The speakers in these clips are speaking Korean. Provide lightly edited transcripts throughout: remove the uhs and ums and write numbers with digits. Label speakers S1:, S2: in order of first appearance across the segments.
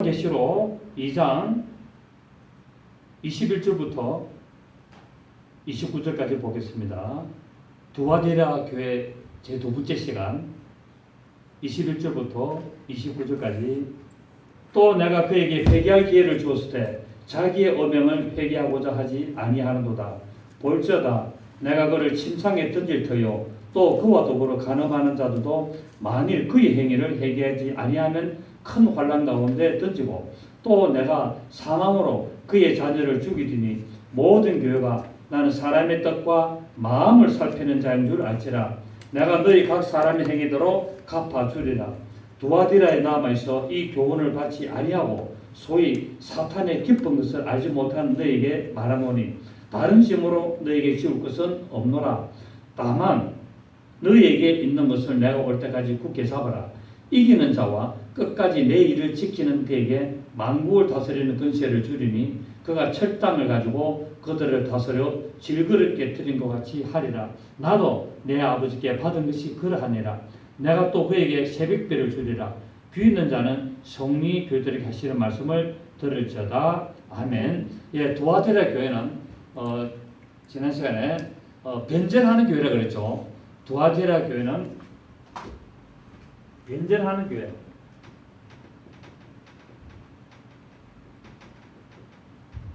S1: 요한계시록 2장 21절부터 29절까지 보겠습니다. 두아디라 교회 제 두 번째 시간 21절부터 29절까지. 또 내가 그에게 회개할 기회를 주었을 때 자기의 어명을 회개하고자 하지 아니하는도다. 볼지어다 내가 그를 침상에 던질 터요 또 그와 더불어 간음하는 자들도 만일 그의 행위를 회개하지 아니하면 큰 환난 가운데 던지고, 또 내가 사망으로 그의 자녀를 죽이리니 모든 교회가 나는 사람의 뜻과 마음을 살피는 자인 줄 알지라. 내가 너희 각 사람의 행위대로 갚아주리라. 두아디라에 남아있어 이 교훈을 받지 아니하고 소위 사탄의 기쁜 것을 알지 못한 너에게 말하노니 다른 짐으로 너에게 지울 것은 없노라. 다만 너희에게 있는 것을 내가 올 때까지 굳게 잡아라. 이기는 자와 끝까지 내 일을 지키는 그에게 만국을 다스리는 권세를 주리니 그가 철당을 가지고 그들을 다스려 질그릇 깨뜨린 것 같이 하리라. 나도 내 아버지께 받은 것이 그러하니라. 내가 또 그에게 새벽별을 주리라. 귀 있는 자는 성리 교들에게 하시는 말씀을 들을지어다. 아멘. 예, 두아디라 교회는 지난 시간에 변절하는 교회라 그랬죠. 두아디라 교회는 변절하는 교회.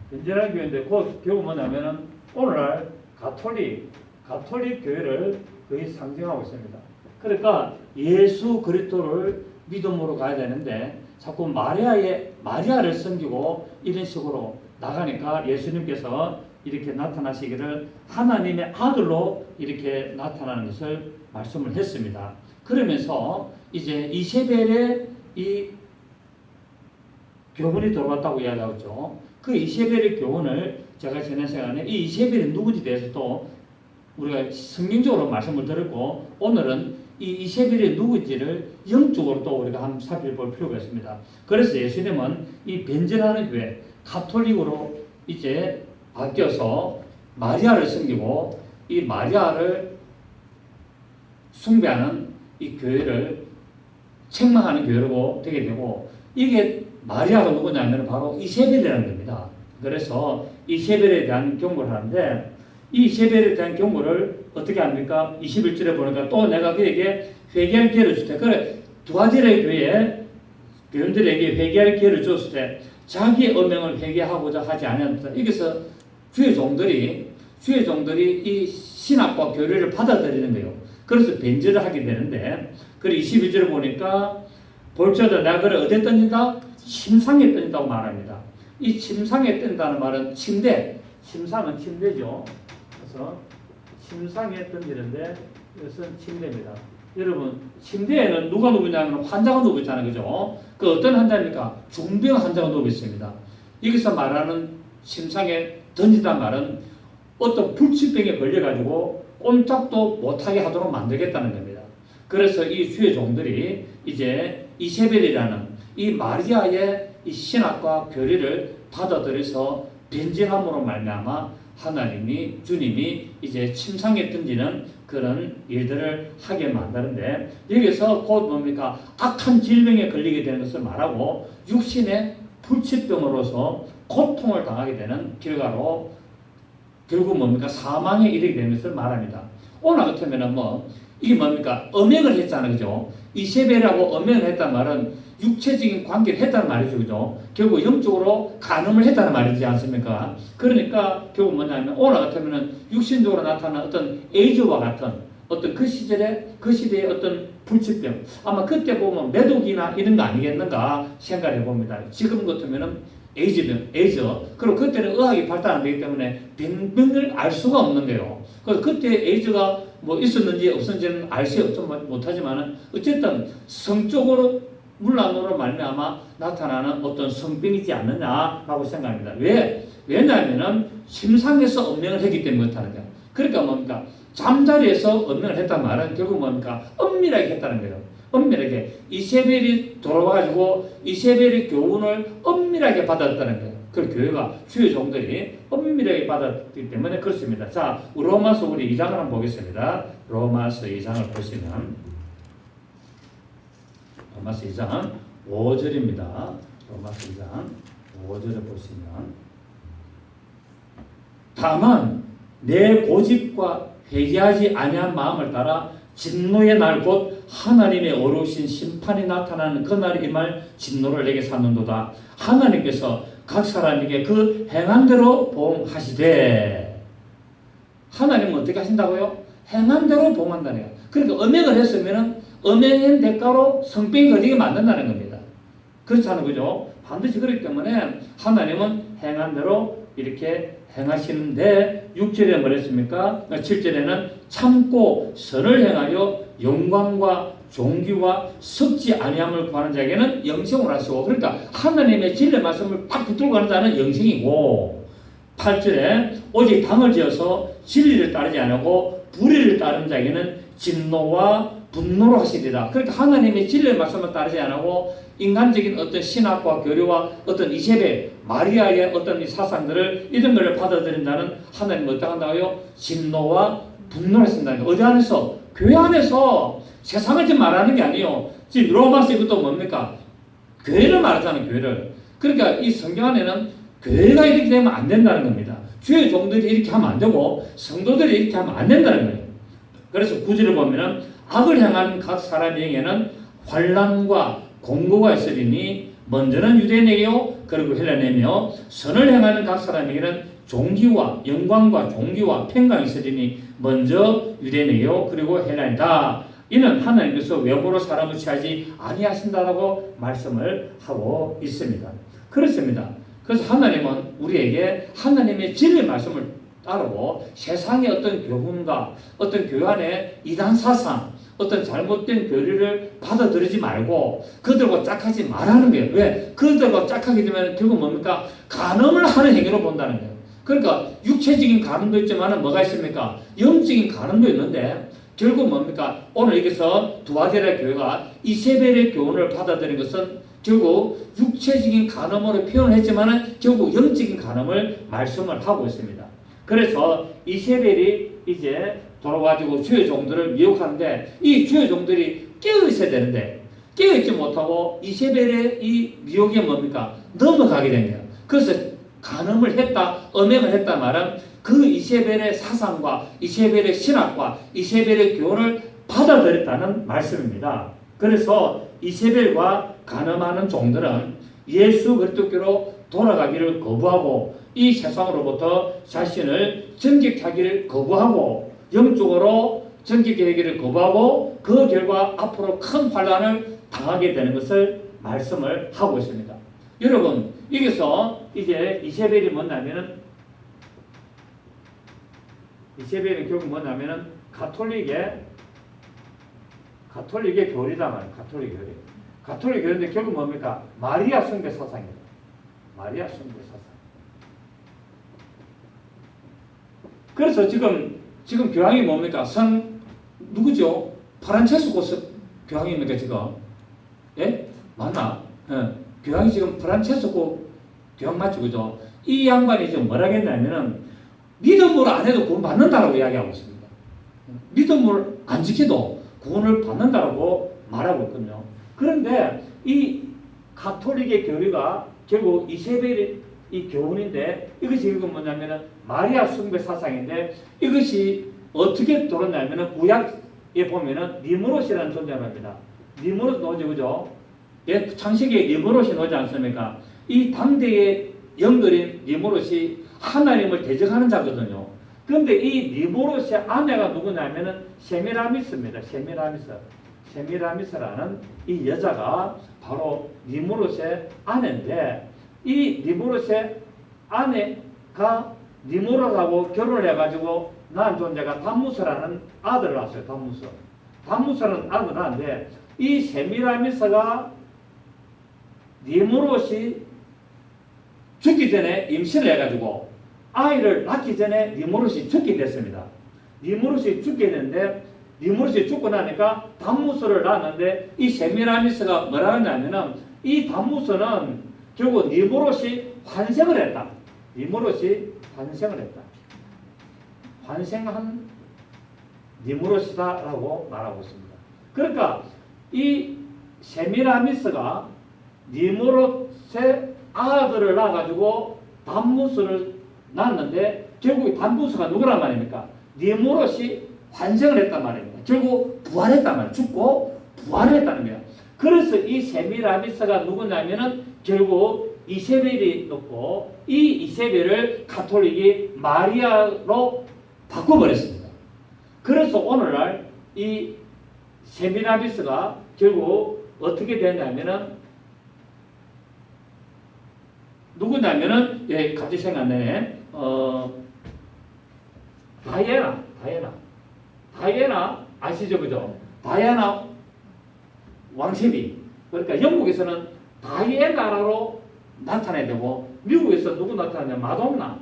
S1: 변절하는 교회인데 그 결국 뭐냐면은 오늘날 가톨릭 교회를 거의 상징하고 있습니다. 그러니까 예수 그리스도를 믿음으로 가야 되는데 자꾸 마리아를 섬기고 이런 식으로 나가니까 예수님께서 이렇게 나타나시기를 하나님의 아들로 이렇게 나타나는 것을 말씀을 했습니다. 그러면서 이제 이세벨의 이 교훈이 들어왔다고 이야기하죠. 그 이세벨의 교훈을 제가 지난 시간에 이 이세벨이 누구지 대해서 또 우리가 성경적으로 말씀을 드렸고, 오늘은 이 이세벨이 누구인지를 영적으로 또 우리가 한번 살펴볼 필요가 있습니다. 그래서 예수님은 이 변절하는 교회, 가톨릭으로 이제 바뀌어서 마리아를 섬기고 이 마리아를 숭배하는 이 교회를 책망하는 교회로 되게 되고, 이게 마리아가 누구냐면 바로 이세벨이라는 겁니다. 그래서 이세벨에 대한 경고를 하는데, 이 이세벨에 대한 경고를 어떻게 합니까? 21절에 보니까 또 내가 그에게 회개할 기회를 줄 때, 그래 두아디라의 교회에 교인들에게 회개할 기회를 줬을 때 자기의 어명을 회개하고자 하지 않았다. 여기서 주의 종들이 이 신학과 교리를 받아들이는 거예요. 그래서 변절을 하게 되는데, 그리고 22절을 보니까 볼지어다 내가 그를 어디에 던진다? 침상에 던진다고 말합니다. 이 침상에 던진다는 말은 침상은 침대죠. 그래서 침상에 던지는데 이것은 침대입니다. 여러분, 침대에는 누가 누우냐면 환자가 누워 있잖아요. 그죠? 그 어떤 환자입니까? 중병 환자가 누워 있습니다. 여기서 말하는 침상에 던지다는 말은 어떤 불치병에 걸려가지고 꼼짝도 못하게 하도록 만들겠다는 겁니다. 그래서 이 주의 종들이 이제 이세벨이라는 이 마리아의 이 신학과 교리를 받아들여서 변질함으로 말미암아 주님이 이제 침상에 던지는 그런 일들을 하게 만드는데, 여기서 곧 뭡니까? 악한 질병에 걸리게 되는 것을 말하고 육신의 불치병으로서 고통을 당하게 되는 결과로 결국 뭡니까? 사망에 이르게 되는 것을 말합니다. 오늘 같으면은 이게 뭡니까? 엄행을 했잖아요. 그죠? 이세벨하고 엄행을 했단 말은 육체적인 관계를 했다는 말이죠. 그죠? 결국 영적으로 간음을 했다는 말이지 않습니까? 그러니까 결국 뭐냐면 오늘 같으면은 육신적으로 나타난 어떤 에이즈와 같은 어떤 그 시대의 어떤 불치병, 아마 그때 보면 매독이나 이런 거 아니겠는가 생각해 봅니다. 지금 같으면은 에이즈. 그리고 그때는 의학이 발달 안 되기 때문에 병을 알 수가 없는 거예요. 그래서 그때 에이즈가 있었는지 없었는지는 알 수 못하지만은 어쨌든 성적으로 문란으로 말미암아 나타나는 어떤 성병이지 않느냐라고 생각합니다. 왜냐하면은 침상에서 엄명을 했기 때문에 그렇다는 거예요. 그러니까 뭡니까? 잠자리에서 엄명을 했단 말은 결국 뭡니까? 엄밀하게 했다는 거예요. 엄밀하게 이세벨이 돌아와가지고 이세벨의 교훈을 엄밀하게 받았다는 거예요. 그 교회가 주의 종들이 엄밀하게 받았기 때문에 그렇습니다. 자, 로마서 우리 2장을 한번 보겠습니다. 로마서 2장을 보시면 로마서 2장 5절입니다. 로마서 2장 5절에 보시면 다만 내 고집과 회개하지 아니한 마음을 따라 진노의 날 곧 하나님의 어려우신 심판이 나타나는 그날이 말 진노를 내게 샀는도다. 하나님께서 각 사람에게 그 행한 대로 보응하시되. 하나님은 어떻게 하신다고요? 행한 대로 보응한다는 거예요. 그러니까 음행을 했으면 음행의 대가로 성병이 걸리게 만든다는 겁니다. 그렇다는 거죠. 반드시 그렇기 때문에 하나님은 행한 대로 이렇게 행하시는데 6절에 뭐랬습니까? 7절에는 참고 선을 행하여 영광과 존귀와 썩지 아니함을 구하는 자에게는 영생을 하시고, 그러니까 하나님의 진리 말씀을 딱 붙들고 가는 자는 영생이고, 8절에 오직 당을 지어서 진리를 따르지 않고 불의를 따르는 자에게는 진노와 분노로 하시리라. 그러니까 하나님의 진리의 말씀을 따르지 않고 인간적인 어떤 신학과 교류와 어떤 이세벨, 마리아의 어떤 이 사상들을 이런 걸 받아들인다는 하나님은 어떻게 한다고요? 진노와 분노를 쓴다는 거예요. 어디 안에서? 교회 안에서. 세상을 지금 말하는 게 아니에요. 지금 로마서 이것도 뭡니까? 교회를 말하잖아요. 교회를. 그러니까 이 성경 안에는 교회가 이렇게 되면 안 된다는 겁니다. 주의 종들이 이렇게 하면 안 되고 성도들이 이렇게 하면 안 된다는 거예요. 그래서 구절을 보면은 악을 행하는 각 사람에게는 환난과 공고가 있으리니 먼저는 유대인에게요 그리고 헬라인에게요 선을 행하는 각 사람에게는 존귀와 영광과 존귀와 평강이 있으리니 먼저 유대인에게요 그리고 헬라인이다. 이는 하나님께서 외모로 사람을 취하지 아니하신다라고 말씀을 하고 있습니다. 그렇습니다. 그래서 하나님은 우리에게 하나님의 진리 말씀을 따르고 세상의 어떤 교훈과 어떤 교회 안의 이단 사상, 어떤 잘못된 교리를 받아들이지 말고 그들과 짝하지 말라는 거예요. 왜? 그들과 짝하게 되면 결국 뭡니까? 간음을 하는 행위로 본다는 거예요. 그러니까 육체적인 간음도 있지만 뭐가 있습니까? 영적인 간음도 있는데 결국 뭡니까? 오늘 여기서 두아디라 교회가 이세벨의 교훈을 받아들인 것은 결국 육체적인 간음으로 표현을 했지만 결국 영적인 간음을 말씀을 하고 있습니다. 그래서 이세벨이 이제 돌아가지고 주의 종들을 미혹하는데 이 주의 종들이 깨어 있어야 되는데 깨어있지 못하고 이세벨의 이 미혹이 뭡니까? 넘어가게 된 거예요. 그래서 간음을 했다, 음행을 했다 말은 그 이세벨의 사상과 이세벨의 신학과 이세벨의 교훈을 받아들였다는 말씀입니다. 그래서 이세벨과 간음하는 종들은 예수 그리스도께로 돌아가기를 거부하고 이 세상으로부터 자신을 정직하기를 거부하고 영적으로 정직하기를 거부하고 그 결과 앞으로 큰 환난을 당하게 되는 것을 말씀을 하고 있습니다. 여러분 여기서 이제 이세벨이 뭐냐면은 이세벨이 결국 뭐냐면은 가톨릭의 교리다 말이에요. 가톨릭 교리. 가톨릭 교리인데 결국 뭡니까? 마리아 숭배 사상입니다. 마리아 숭배 사상. 그래서 지금 교황이 뭡니까? 누구죠? 프란체스코 교황입니까 지금? 예? 맞나? 예. 교황이 지금 프란체스코 교황 맞죠, 그죠? 이 양반이 지금 뭐라 했냐면은 믿음으로 안 해도 구원 받는다라고 이야기하고 있습니다. 믿음을 안 지켜도 구원을 받는다라고 말하고 있거든요. 그런데 이 가톨릭의 교리가 결국 이세벨의 이 교훈인데 이것이 결국 뭐냐면은 마리아 숭배 사상인데 이것이 어떻게 돌았냐면은 구약에 보면은 니무롯이라는 존재를 합니다. 니무롯 노지 그죠? 예, 창세기에 니무롯이 노지 않습니까? 이 당대의 영들인 니무롯이 하나님을 대적하는 자거든요. 그런데 이 니무롯의 아내가 누구냐면은 세미라미스입니다. 세미라미스라는 이 여자가 바로 니무롯의 아내인데 이 니무롯의 아내가 니무롯하고 결혼을 해가지고 낳은 존재가 담무스라는 아들을 낳았어요. 담무스라는 아들을 낳았는데 이 세미라미스가 니무롯이 죽기 전에 임신을 해가지고 아이를 낳기 전에 니무롯이 죽게 됐습니다. 니무롯이 죽게 됐는데 니무롯이 죽고 나니까 담무스를 낳았는데 이 세미라미스가 뭐라 하냐면은 이 담무스는 결국 니무롯이 환생을 했다. 환생한 니무롯이다라고 말하고 있습니다. 그러니까 이 세미라미스가 니무롯의 아들을 낳아가지고 담무스를 낳았는데 결국 담무스가 누구란 말입니까? 니무롯이 환생을 했단 말입니다. 결국 부활했단 말이에요. 죽고 부활했다는 거예요. 그래서 이 세미라미스가 누구냐면은 결국 이세벨이 넣고 이 이세벨을 가톨릭이 마리아로 바꿔버렸습니다. 그래서 오늘날 이 세미라미스가 결국 어떻게 되냐면은 누구냐면은 예, 갑자기 생각나네. 다이애나 아시죠, 그죠? 다이애나 왕세비. 그러니까 영국에서는 다이애나로 나타내야 되고 미국에서 누구 나타나냐? 마돈나,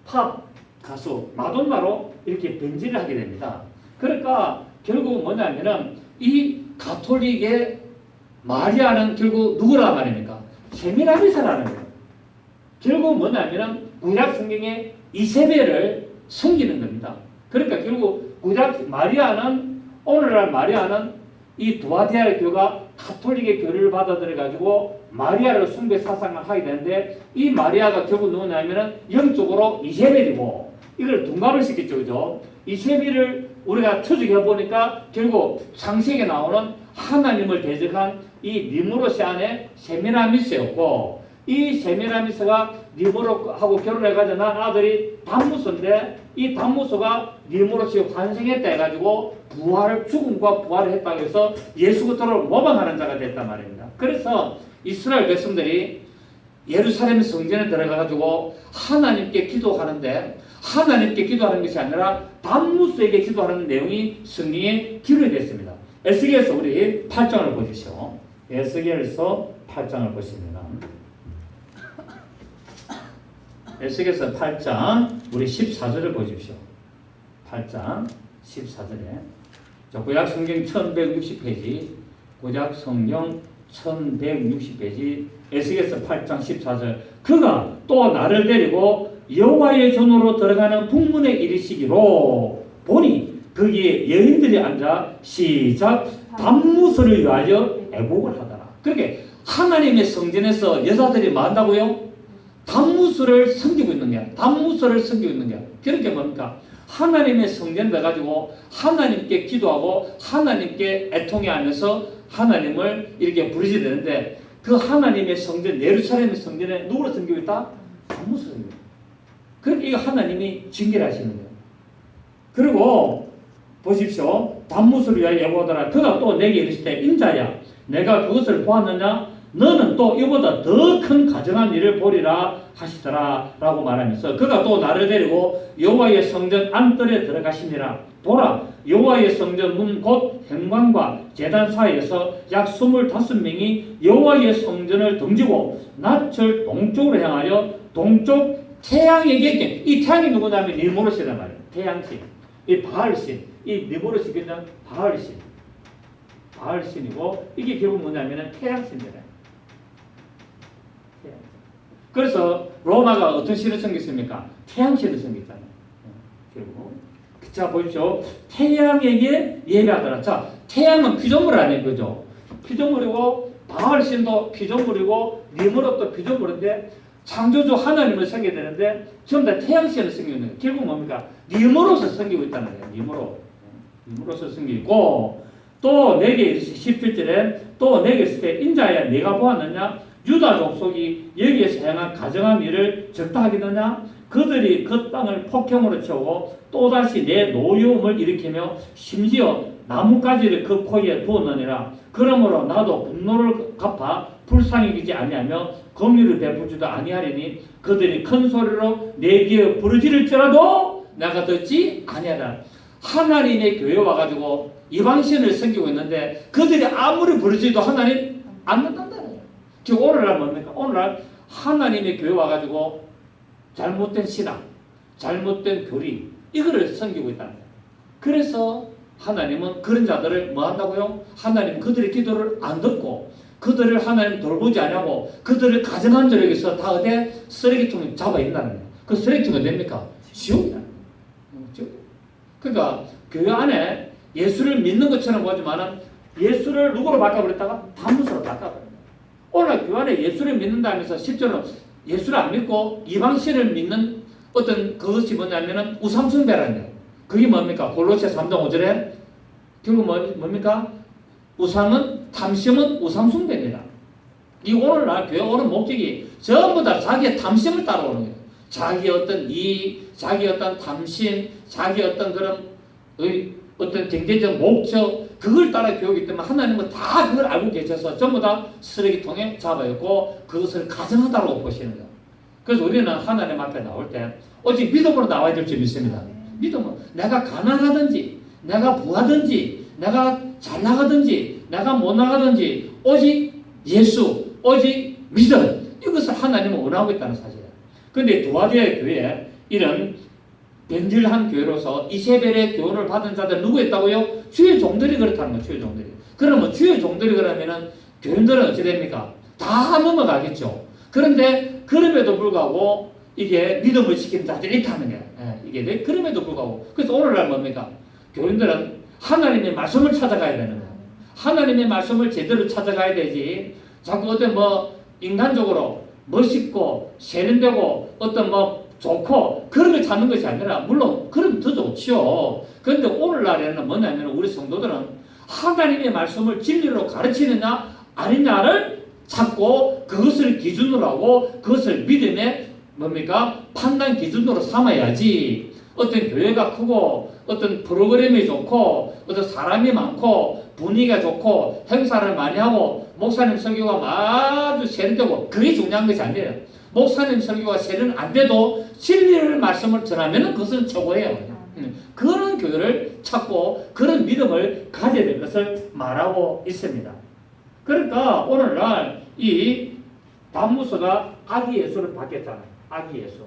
S1: 팝 가수 마돈나로 이렇게 변질을 하게 됩니다. 그러니까 결국 뭐냐면은 이 가톨릭의 마리아는 결국 누구라 말입니까? 세미라미사라는 거예요. 결국 뭐냐면은 구약 성경에 이세벨을 섬기는 겁니다. 그러니까 결국 구약 마리아는 오늘날 마리아는 이 두아디아의 교가 가톨릭의 교리를 받아들여 가지고 마리아를 숭배 사상을 하게 되는데 이 마리아가 결국 누구냐면은 영적으로 이세벨이고 이걸 둔갑을 시켰죠, 그죠? 이세벨을 우리가 추적해 보니까 결국 창세기에 나오는 하나님을 대적한 이 니무롯이 안에 세미라미스였고 이 세미라미스가 니무롯하고 결혼해가지고 난 아들이 담무스인데 이 담무스가 니무롯이 환생했다 해가지고 죽음과 부활을 했다고 해서 예수 그리스도를 모방하는 자가 됐단 말입니다. 그래서 이스라엘 백성들이 예루살렘 성전에 들어가가지고 하나님께 기도하는데 하나님께 기도하는 것이 아니라 담무스에게 기도하는 내용이 성경에 기록이 됐습니다. 에스겔서 우리 8장을 보십시오. 에스겔서 8장을 보십니다. 에스겔서 8장 우리 14절을 보십시오. 8장 14절에 구약 성경 1160페이지 구약 성경 1160페이지 에스겔서 8장 14절 그가 또 나를 데리고 여호와의 전으로 들어가는 북문에 이르시기로 보니 거기에 여인들이 앉아 시작 담무스를 위하여 애곡을 하더라. 그렇게 하나님의 성전에서 여자들이 뭐 한다고요? 담무스를 섬기고 있는 거야. 담무스를 섬기고 있는 거야. 그렇게 뭡니까? 하나님의 성전에 가가지고 하나님께 기도하고 하나님께 애통해하면서 하나님을 이렇게 부르셔야 되는데 그 하나님의 성전 예루살렘의 성전에 누구를 섬기고 있다? 담무스를 섬기고 있다. 그러니까 이거 하나님이 징계하시는 거예요. 그리고 보십시오. 담무스를 위하여 애곡하더라. 그가 또 내게 이르시되 인자야 내가 그것을 보았느냐? 너는 또 이보다 더 큰 가증한 일을 보리라 하시더라 라고 말하면서 그가 또 나를 데리고 여호와의 성전 안뜰에 들어가시니라. 보라 여호와의 성전 문 곧 현관과 제단 사이에서 약 25명이 여호와의 성전을 등지고 낯을 동쪽으로 향하여 동쪽 태양에게 이 태양이 누구냐면 니무롯이란 말이에요. 태양신 이 바알신 이 니무롯이 그냥 바알신 바알신이고 이게 결국 뭐냐면 태양신이래요. 그래서 로마가 어떤 신을 섬겼습니까? 태양신을 섬겼잖아요. 결국. 자 보십시오. 태양에게 예배하더라. 자 태양은 피조물 아니에요, 그죠? 피조물이고 바알신도 피조물이고 니무롯도 피조물인데 창조주 하나님을 섬겨야 되는데 전부 다 태양신을 섬기고 있는 거예요. 결국 뭡니까? 니무롯을 섬기고 있다는 거예요. 니무롯을 섬기고 또 내게 17절에 또 내게 있을 때 인자야 내가 보았느냐? 유다 족속이 여기에서 행한 가증한 일을 적다 하겠느냐? 그들이 그 땅을 폭행으로 채우고 또다시 내 노여움을 일으키며 심지어 나뭇가지를 그 코에 두었느니라. 그러므로 나도 분노를 갚아 불쌍히 여기지 아니하며 긍휼을 베풀지도 아니하리니 그들이 큰 소리로 내 귀에 부르짖을지라도 내가 듣지 아니하라. 하나님의 교회에 와가지고 이방신을 섬기고 있는데 그들이 아무리 부르짖어도 하나님 안 듣는다. 지금 오늘날 뭡니까? 오늘날 하나님의 교회 와가지고 잘못된 신앙, 잘못된 교리 이거를 섬기고 있다는 거예요. 그래서 하나님은 그런 자들을 뭐 한다고요? 하나님 그들의 기도를 안 듣고 그들을 하나님 돌보지 않냐고 그들을 가정한 저력에서 다 어디 쓰레기통에 잡아 있다는 거예요. 그 쓰레기통이 됩니까? 지옥이야. 그러니까 교회 안에 예수를 믿는 것처럼 보지만은 예수를 누구로 바꿔버렸다가 담무스로 바꿔버려요. 오늘 교회 안에 예수를 믿는다면서 실제로 예수를 안 믿고 이방신을 믿는 어떤 그것이 뭐냐면은 우상숭배라는 거예요. 그게 뭡니까? 골로새 3장 5절에 결국 뭡니까? 우상은, 탐심은 우상숭배입니다. 이 오늘날 교회 오는 목적이 전부 다 자기의 탐심을 따라오는 거예요. 자기 어떤 이익, 자기 어떤 탐심, 자기 어떤 그런 어떤 경제적 목적, 그걸 따라 교육이기 때문에 하나님은 다 그걸 알고 계셔서 전부 다 쓰레기통에 잡아였고 그것을 가정하다고 보시는 거예요. 그래서 우리는 하나님 앞에 나올 때 오직 믿음으로 나와야 될 줄 믿습니다. 믿음은 내가 가난하든지 내가 부하든지 내가 잘 나가든지 내가 못 나가든지 오직 예수, 오직 믿음, 이것을 하나님은 원하고 있다는 사실이에요. 그런데 두아디아 교회에 이런 변질한 교회로서 이세벨의 교훈을 받은 자들 누구 있다고요? 주의 종들이 그렇다는 거예요. 주의 종들이. 그러면 주의 종들이 그러면은 교인들은 어찌 됩니까? 다 넘어가겠죠. 그런데 그럼에도 불구하고 이게 믿음을 지키는 자들이 있다는 거예요. 이게 그럼에도 불구하고. 그래서 오늘날 뭡니까? 교인들은 하나님의 말씀을 찾아가야 되는 거예요. 하나님의 말씀을 제대로 찾아가야 되지. 자꾸 어떤 인간적으로 멋있고 세련되고 어떤 좋고 그런 걸 찾는 것이 아니라 물론 그러면 더 좋지요. 그런데 오늘날에는 뭐냐면 우리 성도들은 하나님의 말씀을 진리로 가르치느냐 아니냐를 찾고 그것을 기준으로 하고 그것을 믿음의 판단 기준으로 삼아야지. 어떤 교회가 크고 어떤 프로그램이 좋고 어떤 사람이 많고 분위기가 좋고 행사를 많이 하고 목사님 설교가 아주 세련되고 그게 중요한 것이 아니에요. 목사님 설교가 세련 안 돼도 진리를 말씀을 전하면 그것은 최고예요. 그런 교회를 찾고 그런 믿음을 가져야 될 것을 말하고 있습니다. 그러니까 오늘날 이 단무서가 아기 예수를 받겠잖아요. 아기 예수.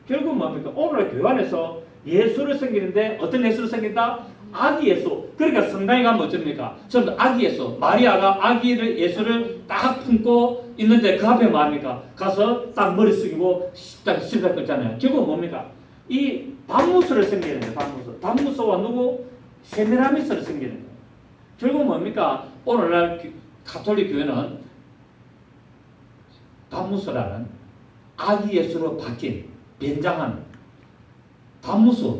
S1: 결국 뭡니까? 오늘 교회 안에서 예수를 섬기는데 어떤 예수를 섬긴다? 아기 예수. 그러니까 성당에 가면 어쩝니까? 전부 아기 예수. 마리아가 아기를 예수를 딱 품고 있는데 그 앞에 뭐합니까? 가서 딱 머리 숙이고 딱 시작 끊잖아요. 결국 뭡니까? 이 단무서를 섬기는 거예요. 단무서. 단무서와 누구? 세미라미스를 섬기는 거예요. 결국 뭡니까? 오늘날 가톨릭 교회는 단무서라는 아기 예수로 바뀐 변장한 단무서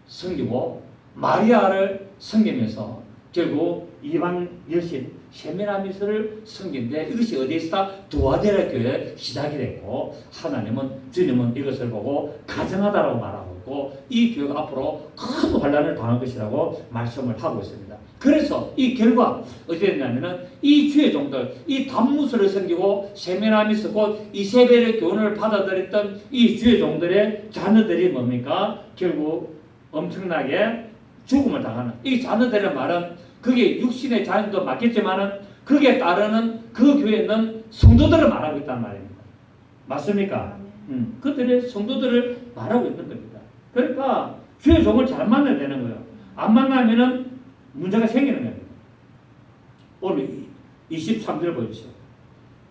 S1: 섬기고 마리아를 섬기면서 결국 이방 여신 세미라미스를 섬긴데 이것이 어디에 있다? 두아디라 교회에 시작이 됐고 주님은 이것을 보고 가정하다라고 말하고 있고 이 교회가 앞으로 큰 환란을 당할 것이라고 말씀을 하고 있습니다. 그래서 이 결과 어떻게 됐냐면은 이 주의 종들, 이 단무서를 섬기고 세미라미스 곧 이세벨의 교훈을 받아들였던 이 주의 종들의 자녀들이 뭡니까? 결국 엄청나게 죽음을 당하는. 이 자녀들의 말은 그게 육신의 자녀도 맞겠지만은 그게 따르는 그 교회에 있는 성도들을 말하고 있단 말입니다. 맞습니까? 그들의 성도들을 말하고 있는 겁니다. 그러니까 주의 종을 잘 만나야 되는 거예요. 안 만나면은 문제가 생기는 겁니다. 오늘 23절 보십시오.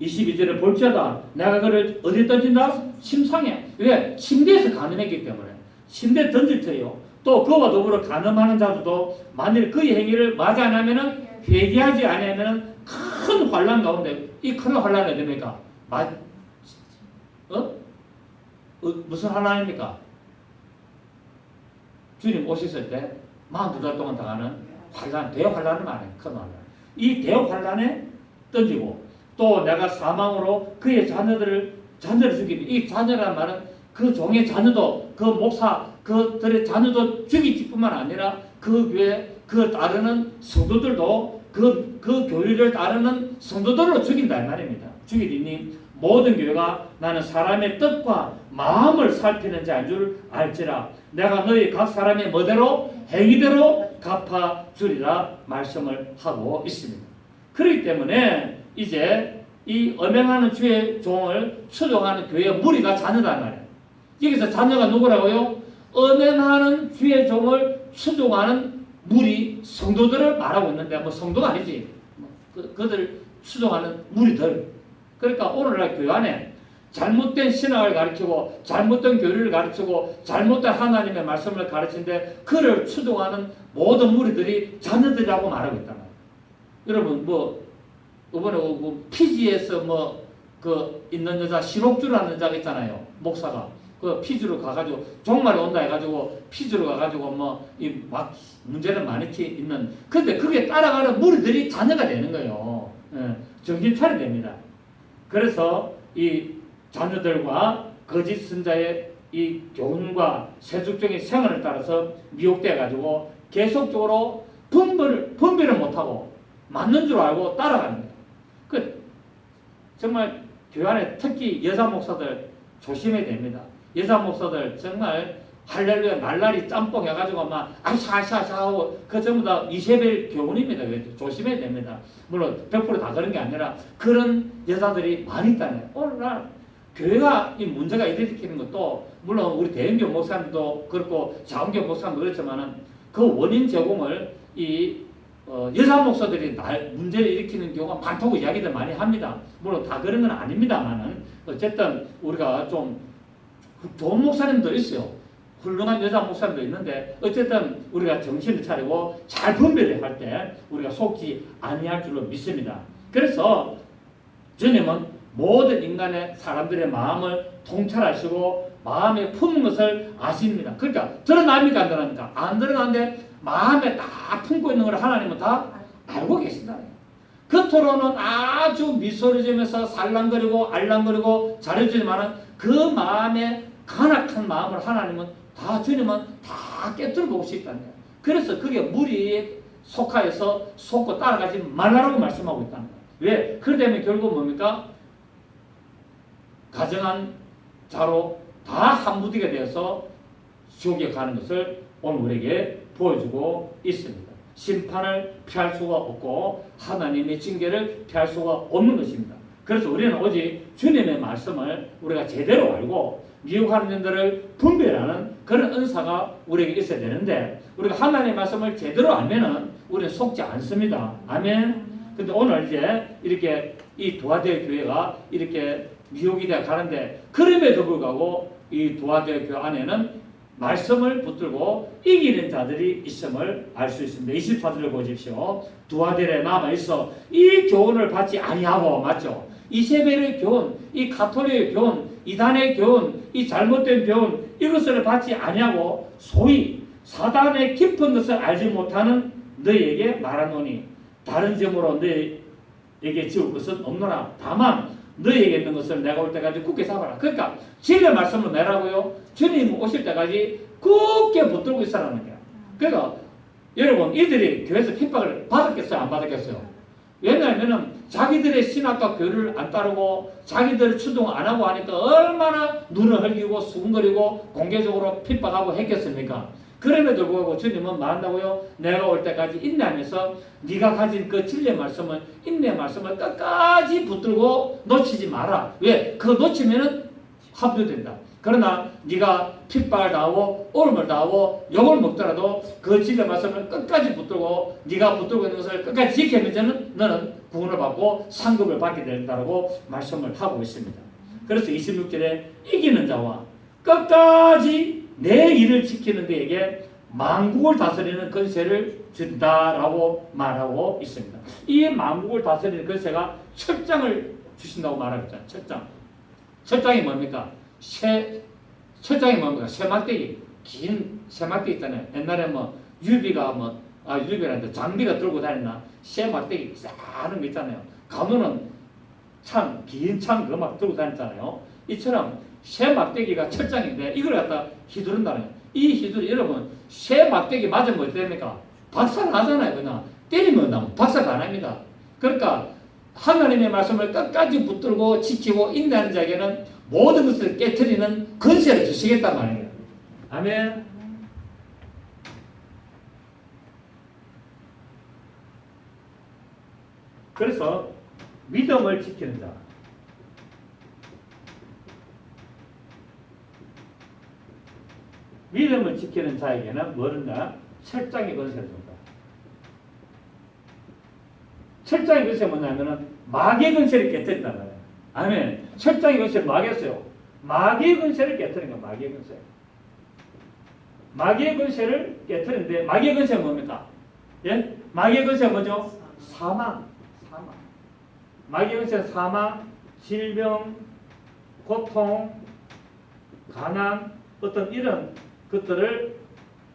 S1: 22절에 볼지어다 내가 그를 어디에 던진다? 침상에. 왜? 침대에서 간음했기 때문에. 침대에 던질 터요. 또 그와 더불어 간음하는 자도 만일 그의 행위를 마지 않으면은 회개하지 않으면은 큰 환란 가운데 이 큰 환란이 됩니까? 무슨 환란입니까? 주님 오셨을 때 42달 동안 당하는 환란, 대환란을 말해요. 큰 환란. 이 대환란에 던지고 또 내가 사망으로 그의 자녀를 죽이는 이 자녀란 말은 그 종의 자녀도 그 목사 그들의 자녀도 죽이지 뿐만 아니라 그 교회 그 따르는 성도들도 그 교리를 따르는 성도들로 죽인다 이 말입니다. 죽이리니 모든 교회가 나는 사람의 뜻과 마음을 살피는 자인 줄 알지라 내가 너희 각 사람의 뭐대로 행위대로 갚아주리라 말씀을 하고 있습니다. 그렇기 때문에 이제 이 엄행하는 주의 종을 추종하는 교회의 무리가 자녀다 말이에요. 여기서 자녀가 누구라고요? 엄행하는 주의 종을 추종하는 무리 성도들을 말하고 있는데 성도가 아니지. 그들 추종하는 무리들. 그러니까 오늘날 교회 안에 잘못된 신앙을 가르치고 잘못된 교리를 가르치고 잘못된 하나님의 말씀을 가르치는데 그를 추종하는 모든 무리들이 자녀들이라고 말하고 있단 말이에요. 여러분 이번에 피지에서 있는 여자 신옥주라는 여자가 있잖아요. 목사가 그 피지로 가가지고 종말에 온다 해가지고 피지로 가가지고 막 문제는 많이 있는. 근데 그게 따라가는 무리들이 자녀가 되는 거예요. 예, 정신 차려야 됩니다. 그래서 이 자녀들과 거짓 선자의 이 교훈과 세속적인 생활을 따라서 미혹돼 가지고 계속적으로 분별을 못하고 맞는 줄 알고 따라가는 거예요. 정말 교회 안에 특히 여자 목사들 조심해야 됩니다. 여자 목사들 정말 할렐루야 날라리 짬뽕 해가지고 막 아샤아샤 하고 그 전부 다 이세벨 교훈입니다. 조심해야 됩니다. 물론 100%다 그런 게 아니라 그런 여자들이 많이 있다네요. 오늘날 교회가 이 문제가 일으키는 것도 물론 우리 대형교 목사님도 그렇고 자원교 목사님도 그렇지만은 그 원인 제공을 여자 목사들이 문제를 일으키는 경우가 많다고 이야기들 많이 합니다. 물론 다 그런 건 아닙니다만은 어쨌든 우리가 좀 좋은 목사님도 있어요. 훌륭한 여자 목사님도 있는데 어쨌든 우리가 정신을 차리고 잘 분별을 할 때 우리가 속지 아니할 줄로 믿습니다. 그래서 주님은 모든 인간의 사람들의 마음을 통찰하시고 마음에 품은 것을 아십니다. 그러니까 드러납니까 안 드러납니까? 안 드러나는데 마음에 다 품고 있는 걸 하나님은 다 알고 계신다. 겉으로는 아주 미소를 지으면서 살랑거리고 알랑거리고 잘해주지만은 그 마음에 간악한 마음을 하나님은 주님은 다 깨뜨려 보고 싶다는 거예요. 그래서 그게 무리에 속하여서 속고 따라가지 말라고 말씀하고 있다는 거예요. 왜? 그러다면 결국 뭡니까? 가정한 자로 다 한무디가 되어서 지옥에 가는 것을 오늘 우리에게 보여주고 있습니다. 심판을 피할 수가 없고 하나님의 징계를 피할 수가 없는 것입니다. 그래서 우리는 오직 주님의 말씀을 우리가 제대로 알고 미혹하는 자들을 분별하는 그런 은사가 우리에게 있어야 되는데 우리가 하나님의 말씀을 제대로 알면은 우리는 속지 않습니다. 아멘. 근데 오늘 이제 이렇게 이 두아데 교회가 이렇게 미혹이 되어 가는데 그럼에도 불구하고 이 두아데 교회 안에는 말씀을 붙들고 이기는 자들이 있음을 알 수 있습니다. 24절을 보십시오. 두아델에 남아있어 이 교훈을 받지 아니하고, 맞죠? 이세벨의 교훈, 이 가톨릭의 교훈, 이단의 교훈, 이 잘못된 교훈, 이것을 받지 아니하고 소위 사단의 깊은 것을 알지 못하는 너희에게 말하노니 다른 점으로 너희에게 지을 것은 없노라. 다만 너희에게 있는 것을 내가 올 때까지 굳게 잡아라. 그러니까 진리의 말씀을 내라고요. 주님 오실 때까지 굳게 붙들고 있으라는 거야. 그러니까 여러분 이들이 교회에서 핍박을 받았겠어요? 안 받았겠어요? 왜냐하면 자기들의 신학과 교리를 안 따르고 자기들을 추종 안 하고 하니까 얼마나 눈을 흘기고 수군거리고 공개적으로 핍박하고 했겠습니까? 그럼에도 불구하고 주님은 말한다고요. 내가 올 때까지 인내하면서 네가 가진 그 진리의 말씀을, 인내의 말씀을 끝까지 붙들고 놓치지 마라. 왜? 그거 놓치면은 합류된다. 그러나 네가 핍박을 당하고 오름을 당하고 욕을 먹더라도 그 진리의 말씀을 끝까지 붙들고 네가 붙들고 있는 것을 끝까지 지키면서는 너는 구원을 받고 상급을 받게 된다고 말씀을 하고 있습니다. 그래서 26절에 이기는 자와 끝까지 내 일을 지키는 데에게 만국을 다스리는 권세를 준다라고 말하고 있습니다. 이 만국을 다스리는 권세가 철장을 주신다고 말하고 있잖아요. 철장. 철장이 뭡니까? 철장이 뭡니까? 쇠막대기. 긴 쇠막대기 있잖아요. 옛날에 유비가 장비가 들고 다니나 쇠막대기 싸는 거 있잖아요. 가문은 긴 창 그거 막 들고 다녔잖아요. 이처럼 쇠막대기가 철장인데 이걸 갖다 휘두른다는 거예요. 이 휘두르 여러분 쇠막대기 맞으면 뭐 됩니까? 박살 나잖아요. 그냥 때리면 나면 박살 안 납니다. 그러니까 하나님의 말씀을 끝까지 붙들고 지키고 인내하는 자에게는 모든 것을 깨트리는 권세를 주시겠단 말이에요. 아멘. 그래서 믿음을 지키는 자, 믿음을 지키는 자에게는 뭐든가 철장의 권세를 준다. 철장의 권세가 뭐냐면은 마귀의 권세를 깨뜨린다는 거예요. 아멘. 철장의 권세를 뭐하겠어요? 마귀의 권세를 깨뜨리는 거예요. 마귀의 권세. 마귀의 권세를 깨뜨리는데 마귀의 권세가 뭡니까? 예? 마귀의 권세가 뭐죠? 사망. 마귀의 근세는 사망, 질병, 고통, 가난, 어떤 이런 것들을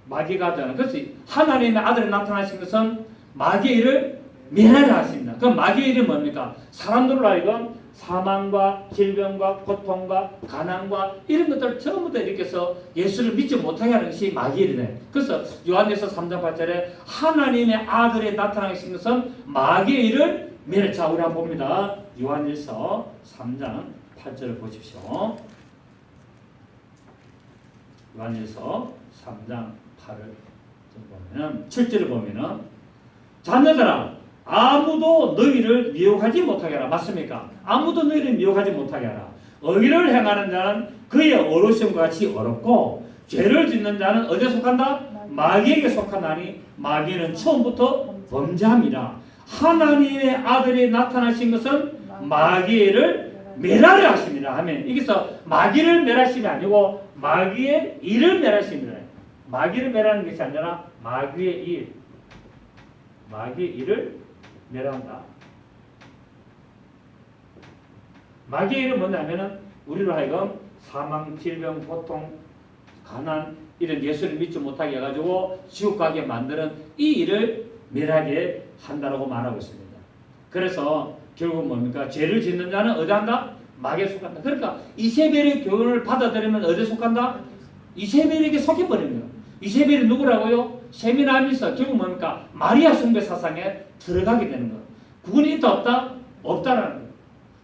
S1: 마귀가 하잖아요. 그래서 하나님의 아들이 나타나신 것은 마귀의 일을 멸하려 하십니다. 그럼 마귀의 일이 뭡니까? 사람들로 하여금 사망과 질병과 고통과 가난과 이런 것들을 전부 다 이렇게 해서 예수를 믿지 못하게 하는 것이 마귀의 일이에요. 그래서 요한일서 3장 8절에 하나님의 아들이 나타나신 것은 마귀의 일을 멸하려. 자, 우리 한번 봅니다. 요한일서 3장 8절을 보십시오. 요한일서 3장 8을 보면은 7절을 보면은 자녀들아 아무도 너희를 미혹하지 못하게 하라. 맞습니까? 아무도 너희를 미혹하지 못하게 하라. 의를 행하는 자는 그의 어르신과 같이 어렵고 죄를 짓는 자는 어디에 속한다? 마귀에게 속하나니 마귀는 처음부터 범죄함이라. 하나님의 아들이 나타나신 것은 마귀를 멸하려 하십니다. 하면 여기서 마귀를 멸하심이 아니고 마귀의 일을 멸하십니다. 마귀를 멸하는 것이 아니라 마귀의 일, 마귀의 일을 멸한다. 마귀의 일은 뭐냐면은 우리로 하여금 사망, 질병, 고통, 가난 이런 예수를 믿지 못하게 해가지고 지옥 가게 만드는 이 일을 멸하게 한다라고 말하고 있습니다. 그래서 결국 뭡니까? 죄를 짓는 자는 어디 한다? 마귀에 속한다. 그러니까 이세벨의 교훈을 받아들이면 어디에 속한다? 이세벨에게 속해버립니다. 이세벨이 누구라고요? 세미나미서 결국 뭡니까? 마리아 숭배 사상에 들어가게 되는 거예요. 구분이 있다 없다? 없다라는 거예요.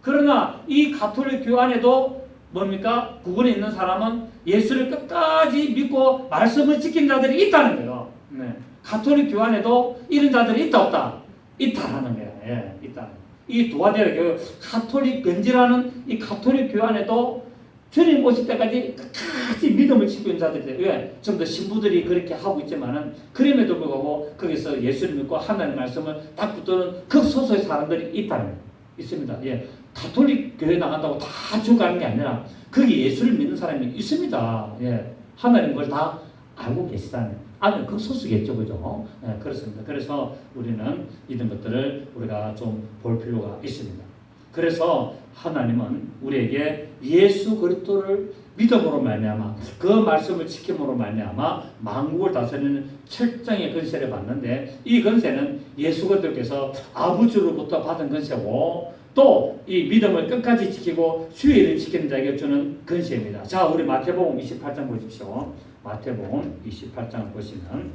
S1: 그러나 이 가톨릭 교회 안에도 뭡니까? 구분이 있는 사람은 예수를 끝까지 믿고 말씀을 지킨 자들이 있다는 거예요. 네. 가톨릭 교회 안에도 이런 자들이 있다 없다? 있다라는 거예요. 예, 있다. 이 도화대학 교회 가톨릭 변지라는 이 가톨릭 교회 안에도 주님 오실 때까지 끝까지 믿음을 지키고 있는 자들이 왜? 좀 더 신부들이 그렇게 하고 있지만은 그럼에도 불구하고 거기서 예수를 믿고 하나님의 말씀을 딱 붙드는 극소수의 사람들이 있다는 있습니다. 예, 가톨릭 교회 나간다고 다 죽어가는 게 아니라 거기 예수를 믿는 사람이 있습니다. 예, 하나님 걸 다 알고 계시다는 아니 극소수겠죠, 그죠? 예, 그렇습니다. 그래서 우리는 이런 것들을 우리가 좀 볼 필요가 있습니다. 그래서 하나님은 우리에게 예수 그리스도를 믿음으로 말미암아 그 말씀을 지킴으로 말미암아 만국을 다스리는 철장의 권세를 받는데 이 권세는 예수 그리스도께서 아버지로부터 받은 권세고 또 이 믿음을 끝까지 지키고 주의를 지키는 자에게 주는 권세입니다. 자, 우리 마태복음 28장 보십시오. 마태복음 28장 보시면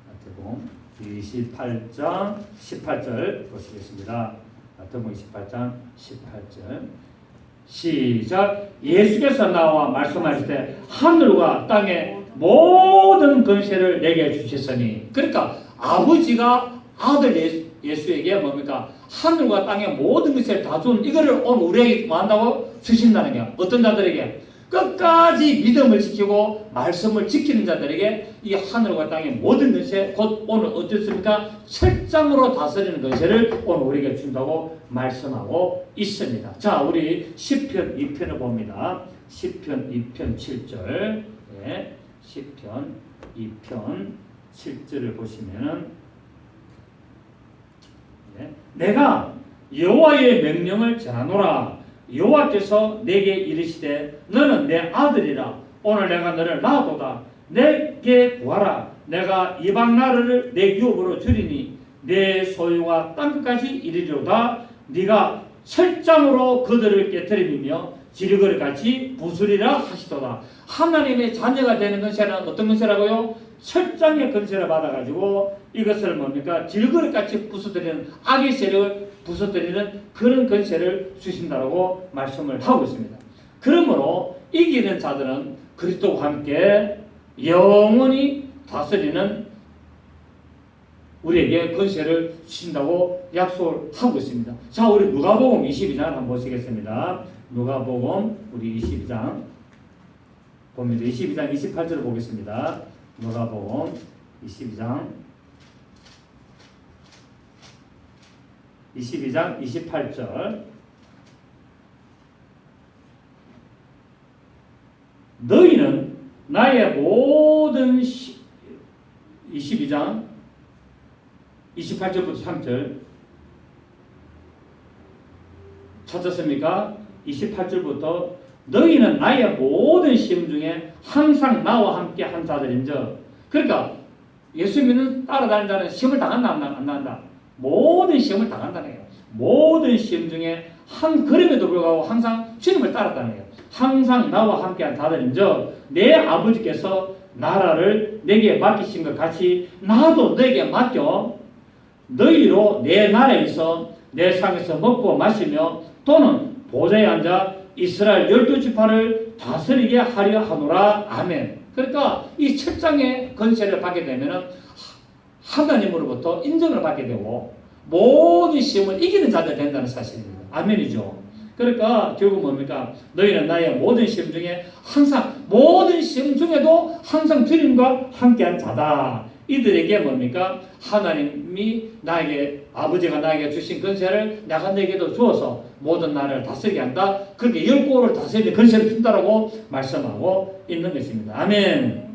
S1: 마태복음 28장 18절 보시겠습니다. 마태복음 28장 18절 시작. 예수께서 나와 말씀하실 때 하늘과 땅의 모든 권세를 내게 주셨으니 그러니까 아버지가 아들 예수에게 뭡니까? 하늘과 땅의 모든 것을 다 준 이거를 오늘 우리에게 뭐 한다고? 주신다는 게 어떤 자들에게? 끝까지 믿음을 지키고 말씀을 지키는 자들에게 이 하늘과 땅의 모든 것에 곧 오늘 어떻습니까? 철장으로 다스리는 것을 오늘 우리에게 준다고 말씀하고 있습니다. 자, 우리 시편 2편을 봅니다. 시편 2편 7절 네, 시편 2편 7절을 보시면은 네, 내가 여호와의 명령을 전하노라. 여호와께서 내게 이르시되 너는 내 아들이라. 오늘 내가 너를 낳았도다. 내게 구하라. 내가 이방 나라를 내 유업으로 주리니 내 소유가 땅끝까지 이르리로다. 네가 철장으로 그들을 깨뜨리며 지르거리같이 부수리라 하시도다. 하나님의 자녀가 되는 것은 어떤 것이라고요? 철장의 권세를 받아가지고 이것을 뭡니까? 질거리같이 부숴드리는 악의 세력을 부숴드리는 그런 권세를 주신다고 말씀을 하고 있습니다. 그러므로 이기는 자들은 그리스도와 함께 영원히 다스리는 우리에게 권세를 주신다고 약속을 하고 있습니다. 자, 우리 누가복음 22장 한번 보시겠습니다. 누가복음 우리 22장 봅니다. 22장 28절을 보겠습니다. 누가복음 22장 28절 너희는 나의 모든 22장 28절부터 3절 찾았습니까? 28절부터 너희는 나의 모든 시험 중에 항상 나와 함께 한 자들인즉. 그러니까 예수 믿는 따라다니는 자는 시험을 당한다 안 당한다? 모든 시험을 당한다는 거예요. 모든 시험 중에 그럼에도 불구하고 항상 주님을 따랐다는 거예요. 항상 나와 함께한 자들인즉 내 아버지께서 나라를 내게 맡기신 것 같이 나도 너에게 맡겨 너희로 내 나라에서 내 상에서 먹고 마시며 또는 보좌에 앉아 이스라엘 12지파를 다스리게 하려 하노라. 아멘. 그러니까 이 첫장의 권세를 받게 되면 하나님으로부터 인정을 받게 되고 모든 시험을 이기는 자들 된다는 사실입니다. 아멘이죠. 그러니까 결국 뭡니까? 너희는 나의 모든 시험 중에 항상 모든 시험 중에도 항상 주님과 함께한 자다. 이들에게 뭡니까? 하나님이 나에게 아버지가 나에게 주신 권세를 내가 너에게도 주어서 모든 나라를 다스리게 한다. 그렇게 10고를 다스리는 권세를 준다라고 말씀하고 있는 것입니다. 아멘.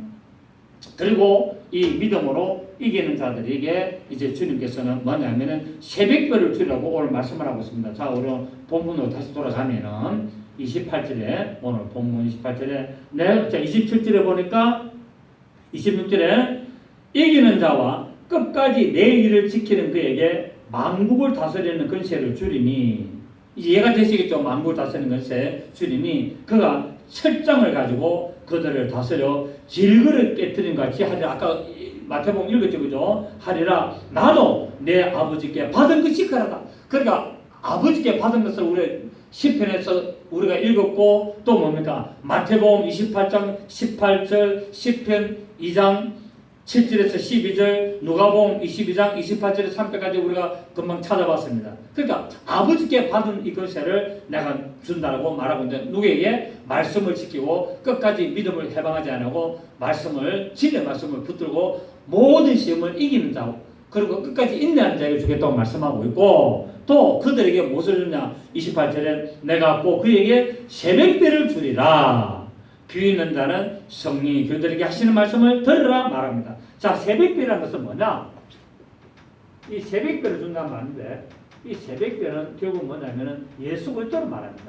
S1: 그리고 이 믿음으로 이기는 자들에게 이제 주님께서는 뭐냐면은 새벽별을 주라고 오늘 말씀을 하고 있습니다. 자, 우리 본문으로 다시 돌아가면은 28절에 오늘 본문 28절에 네, 자 27절에 보니까 26절에 이기는 자와 끝까지 내 일을 지키는 그에게 만국을 다스리는 권세를 주리니 이해가 되시겠죠? 만국을 다스리는 권세 주리니 그가 철장을 가지고 그들을 다스려 질그릇 깨뜨린 같이 하리라. 아까 마태복음 읽었죠, 그죠? 하리라. 나도 내 아버지께 받은 것이 그러다. 그러니까 아버지께 받은 것을 우리 시편에서 우리가 읽었고 또 뭡니까? 마태복음 28장 18절, 시편 2장 7절에서 12절, 누가복음 22장 28절에서 3절까지 우리가 금방 찾아봤습니다. 그러니까 아버지께 받은 이 권세를 내가 준다라고 말하고 있는데 누구에게? 말씀을 지키고 끝까지 믿음을 해방하지 않고 말씀을 진리의 말씀을 붙들고 모든 시험을 이기는 자고 그리고 끝까지 인내하는 자에게 주겠다고 말씀하고 있고 또 그들에게 무엇을 주냐? 28절에 내가 꼭 그에게 새벽별을 주리라. 귀 있는 자는 성령이 그들에게 하시는 말씀을 들으라 말합니다. 자, 새벽별이라는 것은 뭐냐? 이 새벽별을 준다는 말인데 이 새벽별은 결국 뭐냐면은 예수 그리스도를 말합니다.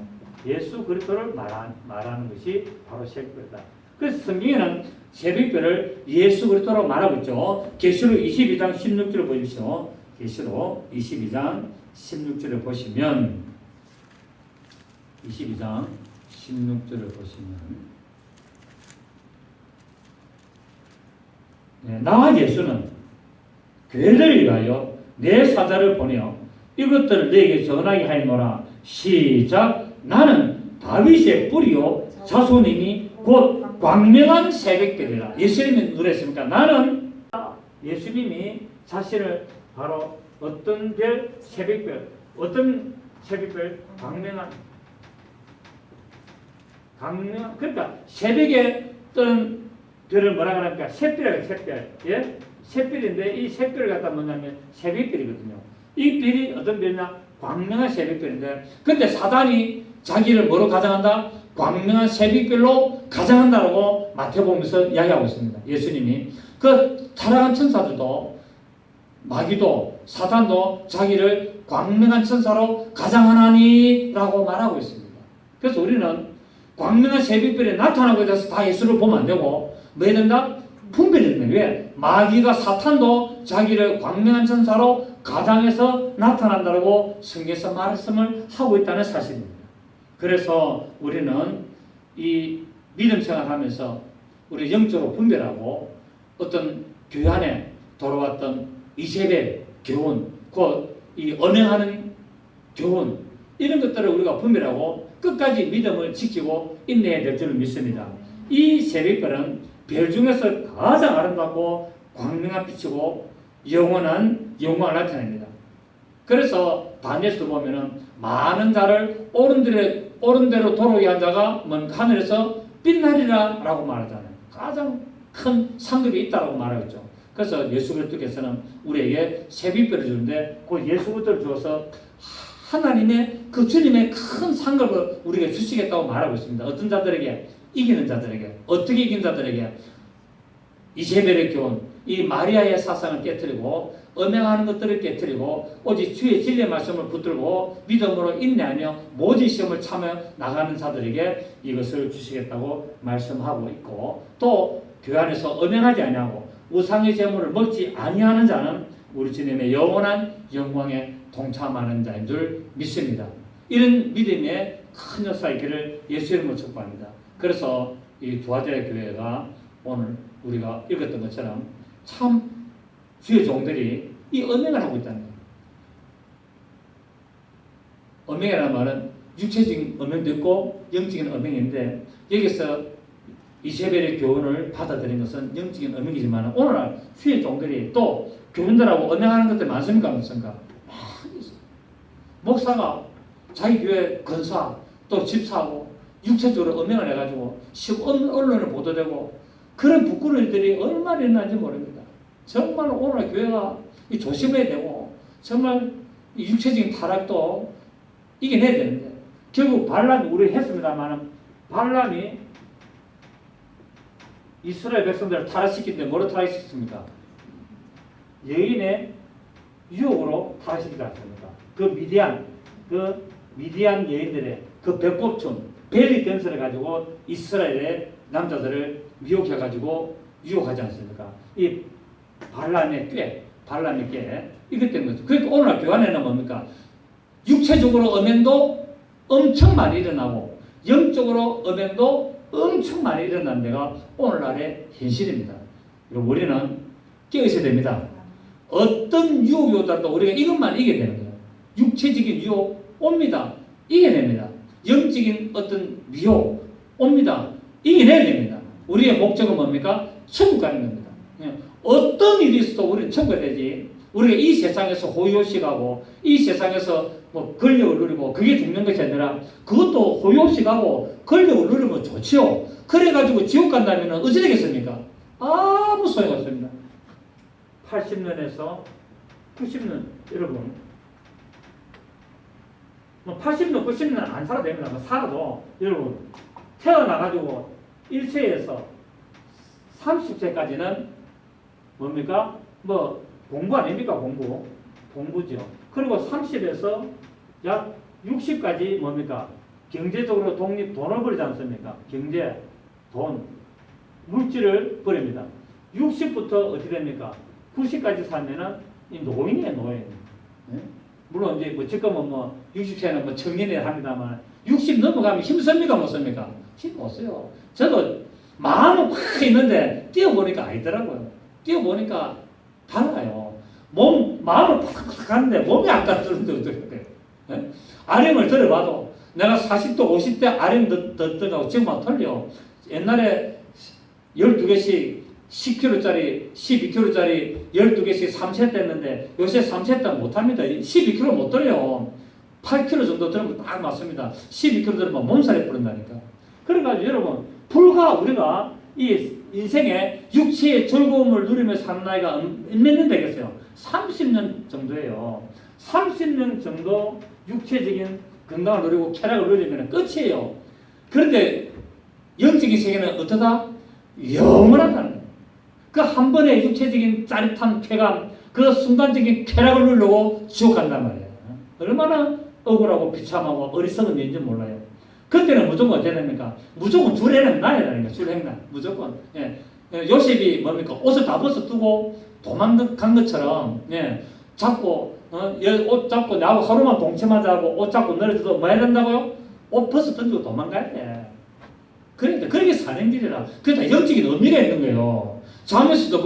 S1: 예수 그리스도를 말하는 것이 바로 새벽별이다. 그래서 성경에는 새벽별을 예수 그리스도라고 말하고 있죠. 계시록 22장 16절을 보십시오. 계시록 22장 16절을 보시면 22장 16절을 보시면 나와 예수는 교회를 위하여 내 사자를 보내어 이것들을 너에게 전하게 하였노라. 시작. 나는 다윗의 뿌리요 자손이니 곧 광명한 새벽별이라. 예수님이 누렸습니까? 나는 예수님이 자신을 바로 어떤 별? 새벽별. 어떤 새벽별? 광명한 그러니까 새벽에 뜨는 별을 뭐라 그러니까 샛별이에요. 샛별. 예? 샛별인데 이 샛별을 갖다 뭐냐면 새벽별이거든요. 이 별이 어떤 별이냐? 광명한 새벽별인데 근데 사단이 자기를 뭐로 가장한다? 광명한 새벽별로 가장한다고 마태복음에서 이야기하고 있습니다. 예수님이 그 타락한 천사들도 마귀도 사단도 자기를 광명한 천사로 가장하나니라고 말하고 있습니다. 그래서 우리는 광명한 새벽별에 나타나고 있어서 다 예수를 보면 안 되고 뭐 해야 된다? 분별해야 된다. 왜? 마귀가 사탄도 자기를 광명한 천사로 가장해서 나타난다고 성경에서 말씀을 하고 있다는 사실입니다. 그래서 우리는 이 믿음 생활하면서 우리 영적으로 분별하고 어떤 교회 안에 돌아왔던 이세벨 교훈, 곧 이 언행하는 교훈 이런 것들을 우리가 분별하고 끝까지 믿음을 지키고 인내해야 될 줄을 믿습니다. 이 새벽별은 별 중에서 가장 아름답고 광명한 빛이고 영원한 영광을 나타냅니다. 그래서 다니엘서도 보면은 많은 자를 옳은 대로 돌아오게 한 자가 하늘에서 빛나리라 라고 말하잖아요. 가장 큰 상급이 있다라고 말하겠죠. 그래서 예수 그리스도께서는 우리에게 새벽별을 주는데 그 예수 그리스도를 주어서 하나님의 그 주님의 큰 상급을 우리에게 주시겠다고 말하고 있습니다. 어떤 자들에게? 이기는 자들에게. 어떻게 이긴 자들에게? 이세벨의 교훈, 이 마리아의 사상을 깨뜨리고 음행하는 것들을 깨뜨리고 오직 주의 진리의 말씀을 붙들고 믿음으로 인내하며 모든 시험을 참여 나가는 자들에게 이것을 주시겠다고 말씀하고 있고, 또 교회 안에서 음행하지 아니하고 우상의 제물을 먹지 아니하는 자는 우리 주님의 영원한 영광에 동참하는 자인 줄 믿습니다. 이런 믿음의 큰 역사 있기를 예수 이름으로 축복합니다. 그래서 이 두아디라 교회가 오늘 우리가 읽었던 것처럼 참 주의 종들이 이 음행을 하고 있다는 거예요. 음행이라는 말은 육체적인 음행도 있고 영적인 음행인데, 여기서 이세벨의 교훈을 받아들인 것은 영적인 음행이지만, 오늘날 주의 종들이 또 교인들하고 음행하는 것들이 많습니까? 없습니까? 많이 있어요. 목사가 자기 교회 건사 또 집사하고 육체적으로 음행을 해가지고 언론에 보도되고 그런 부끄러운 일들이 얼마나 있는지 모릅니다. 정말 오늘 교회가 조심해야 되고, 정말 육체적인 타락도 이겨내야 되는데, 결국 발람이 우리 했습니다만, 발람이 이스라엘 백성들을 타락시킬 때 뭐로 타락시켰습니까? 여인의 유혹으로 타락시키지 않습니까? 그 미디안 여인들의 그 배꼽춤 벨리 댄스를 가지고 이스라엘의 남자들을 미혹해가지고 유혹하지 않습니까? 이 발람의 꾀 이것 때문에. 그러니까 오늘날 교환에는 뭡니까? 육체적으로 음행도 엄청 많이 일어나고 영적으로 음행도 엄청 많이 일어나는 데가 오늘날의 현실입니다. 우리는 깨어있어야 됩니다. 어떤 유혹이 오더라도 우리가 이것만 이겨야 되는 거예요. 육체적인 유혹 옵니다. 이겨냅니다. 영적인 어떤 미혹 옵니다. 이겨내야 됩니다. 우리의 목적은 뭡니까? 천국 가는 겁니다. 어떤 일이 있어도 우리는 천국이 되지, 우리가 이 세상에서 호의호식하고 이 세상에서 뭐 권력을 누리고 그게 죽는 것이 아니라, 그것도 호의호식하고 권력을 누리면 좋지요. 그래가지고 지옥 간다면 어찌 되겠습니까? 아무 소용없습니다. 80년에서 90년, 여러분 80년, 90년 안 살아도 됩니다. 살아도 여러분 태어나가지고 1세에서 30세까지는 뭡니까? 뭐 공부 아닙니까? 공부죠. 그리고 30에서 약 60까지 뭡니까? 경제적으로 돈을 벌지 않습니까? 경제, 돈, 물질을 벌입니다. 60부터 어떻게 됩니까? 90까지 살면은 이 노인이에요, 노인. 네? 물론 이제 뭐 지금은 뭐 60세는 뭐 청년이라 합니다만, 60 넘어가면 힘씁니까? 못 씁니까? 힘 못 써요. 저도 마음은 확 있는데 뛰어보니까 아니더라고요. 뛰어보니까 달라요. 마음은 팍팍 가는데 몸이 안 가는데 어떻게 돼요? 네? RM을 들어봐도 내가 40도, 50대 RM 듣더라고 지금은 틀려. 옛날에 12개씩 10kg짜리, 12kg짜리 12개씩 3세트 했는데 요새 3세트 못합니다. 12kg 못 들어요. 8kg 정도 들으면 딱 맞습니다. 12kg 들으면 몸살이 부른다니까. 그래가지고 여러분, 불과 우리가 이 인생의 육체의 즐거움을 누리며 사는 나이가 몇 년 되겠어요? 30년 정도예요. 30년 정도 육체적인 건강을 누리고 쾌락을 누리면 끝이에요. 그런데 영적인 세계는 어떠다? 영원하다는 거예요. 그 한 번의 육체적인 짜릿한 쾌감, 그 순간적인 쾌락을 누리고 지옥 간단 말이에요. 얼마나 억울하고 비참하고 어리석은 일인지 몰라요. 그때는 무조건 어떻게 됩니까? 무조건 줄에는 나야 되는 거예요. 줄행난 무조건. 예. 요셉이 뭡니까? 옷을 다 벗어 두고 도망간 것처럼, 예. 잡고 옷 잡고 나하고 하루만 동침하자 하고 옷 잡고 내려줘도 뭐 해야 된다고요? 옷 벗어 던지고 도망가야 돼. 그러니까 그렇게 사는 길이라. 그러니까 영적인 의미가 있는 거예요. 자문수도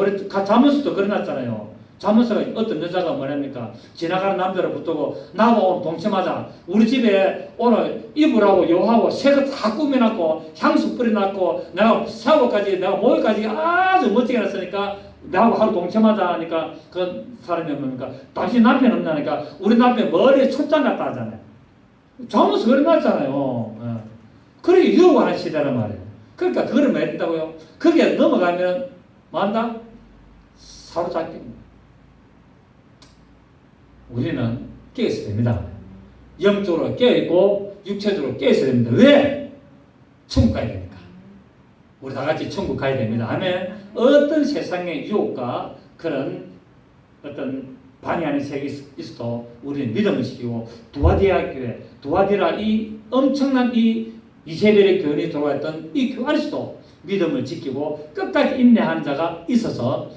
S1: 그려놨잖아요. 자문서가 어떤 여자가 뭐랍니까? 지나가는 남자를 붙들고 나하고 오늘 동침하자. 우리 집에 오늘 이불하고 요하고 새거 다 꾸며놨고 향수 뿌려놨고 내가 샤워까지 내가 목욕까지 아주 멋지게 해놨으니까 나하고 하루 동침하자 하니까 그 사람이 뭡니까? 당신 남편 없나니까 우리 남편 머리에 촛장 갖다 하잖아요. 자문서 그려놨잖아요. 그렇게 유혹하는 시대란 말이에요. 그러니까 그걸 뭐 했다고요? 거기에 넘어가면 뭐 한다? 사로잡힙니다. 우리는 깨어있어야 됩니다. 영적으로 깨어있고 육체적으로 깨어있어야 됩니다. 왜? 천국 가야 되니까. 우리 다 같이 천국 가야 됩니다. 아멘. 어떤 세상의 유혹과 그런 어떤 관이 안에 색이 있어도 우리는 믿음을 지키고 두아디아 교회, 두아디라 이 엄청난 이 이세벨의 교회에 들어왔던 이 교회 안에서도 믿음을 지키고 끝까지 인내하는 자가 있어서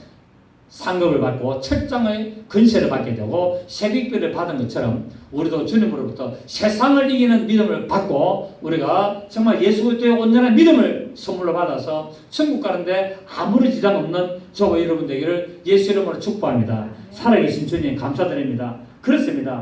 S1: 상급을 받고 철장의 근세를 받게 되고 새벽별을 받은 것처럼 우리도 주님으로부터 세상을 이기는 믿음을 받고 우리가 정말 예수 그리스도의 온전한 믿음을 선물로 받아서 천국 가는데 아무리 지장 없는 저와 여러분 되기를 예수 이름으로 축복합니다. 살아계신 주님 감사드립니다. 그렇습니다.